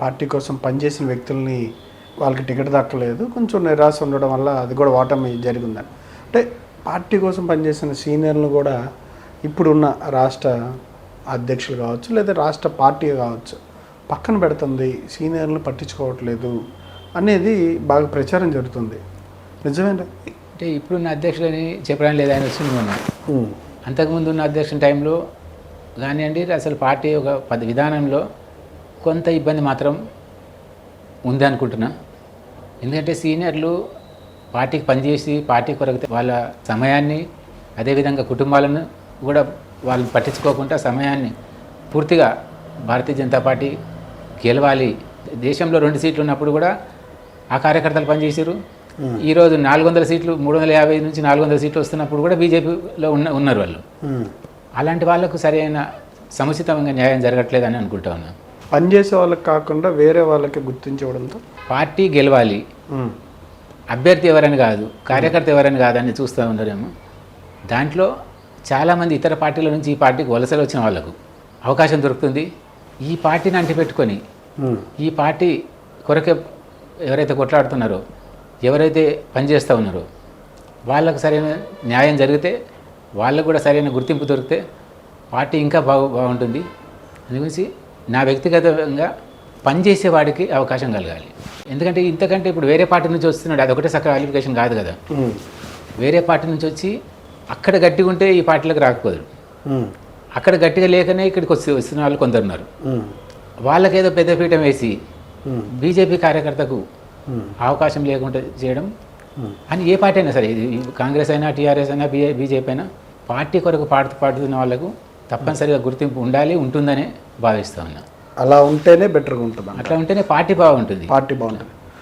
Party కోసం పనిచేసిన వ్యక్తుల్ని వాళ్ళకి టికెట్ దక్కలేదు, కొంచెం నిరాశ ఉండడం వల్ల అది కూడా ఓటమి జరిగిందని. అంటే పార్టీ కోసం పనిచేసిన సీనియర్లు కూడా ఇప్పుడున్న రాష్ట్ర అధ్యక్షులు కావచ్చు లేదా రాష్ట్ర పార్టీ కావచ్చు పక్కన పెడుతుంది, సీనియర్లను పట్టించుకోవట్లేదు అనేది బాగా ప్రచారం జరుగుతుంది. నిజమేనా? అంటే ఇప్పుడున్న అధ్యక్షులని చెప్పడం లేదా అని వచ్చింది మొన్న. అంతకుముందు ఉన్న అధ్యక్షుల టైంలో కానివ్వండి, అసలు పార్టీ ఒక విధానంలో కొంత ఇబ్బంది మాత్రం ఉంది అనుకుంటున్నా. ఎందుకంటే సీనియర్లు పార్టీకి పనిచేసి పార్టీ కొరకు వాళ్ళ సమయాన్ని, అదేవిధంగా కుటుంబాలను కూడా వాళ్ళు పట్టించుకోకుండా సమయాన్ని పూర్తిగా భారతీయ జనతా పార్టీ గెలవాలి, దేశంలో 2 సీట్లు ఉన్నప్పుడు కూడా ఆ కార్యకర్తలు పనిచేసారు. ఈరోజు 400 సీట్లు, 350 నుంచి 400 సీట్లు వస్తున్నప్పుడు కూడా బీజేపీలో ఉన్నారు వాళ్ళు. అలాంటి వాళ్ళకు సరైన సముచితంగా న్యాయం జరగట్లేదని అనుకుంటా ఉన్నాను. పనిచేసే వాళ్ళకి కాకుండా వేరే వాళ్ళకి గుర్తించడంతో పార్టీ గెలవాలి, అభ్యర్థి ఎవరని కాదు, కార్యకర్త ఎవరని కాదని చూస్తూ ఉన్నారేమో. దాంట్లో చాలామంది ఇతర పార్టీల నుంచి ఈ పార్టీకి వలసలు వచ్చిన వాళ్ళకు అవకాశం దొరుకుతుంది. ఈ పార్టీని అంటిపెట్టుకొని ఈ పార్టీ కొరకే ఎవరైతే కొట్లాడుతున్నారో, ఎవరైతే పనిచేస్తూ ఉన్నారో వాళ్ళకు సరైన న్యాయం జరిగితే, వాళ్ళకు కూడా సరైన గుర్తింపు దొరికితే పార్టీ ఇంకా బాగుంటుంది. అందుగురించి నా వ్యక్తిగతంగా పనిచేసేవాడికి అవకాశం కలగాలి. ఎందుకంటే ఇంతకంటే ఇప్పుడు వేరే పార్టీ నుంచి వస్తున్నాడు, అదొకటే సక్క క్వాలిఫికేషన్ కాదు కదా. వేరే పార్టీ నుంచి వచ్చి అక్కడ గట్టిగా ఉంటే ఈ పార్టీలకు రాకపోదు, అక్కడ గట్టిగా లేకనే ఇక్కడికి వస్తున్న వాళ్ళు కొందరు ఉన్నారు. వాళ్ళకేదో పెద్దపీఠం వేసి బీజేపీ కార్యకర్తకు అవకాశం లేకుండా చేయడం అని ఏ పార్టీ అయినా సరే, ఇది కాంగ్రెస్ అయినా, టీఆర్ఎస్ అయినా, బీజేపీ అయినా, పార్టీ కొరకు పాడుతున్న వాళ్ళకు తప్పనిసరిగా గుర్తింపు ఉండాలి, ఉంటుందనే భావిస్తూ ఉన్నా. అలా ఉంటేనే బెటర్గా ఉంటుంది. అట్లా ఉంటేనే పార్టీ బాగుంటుంది.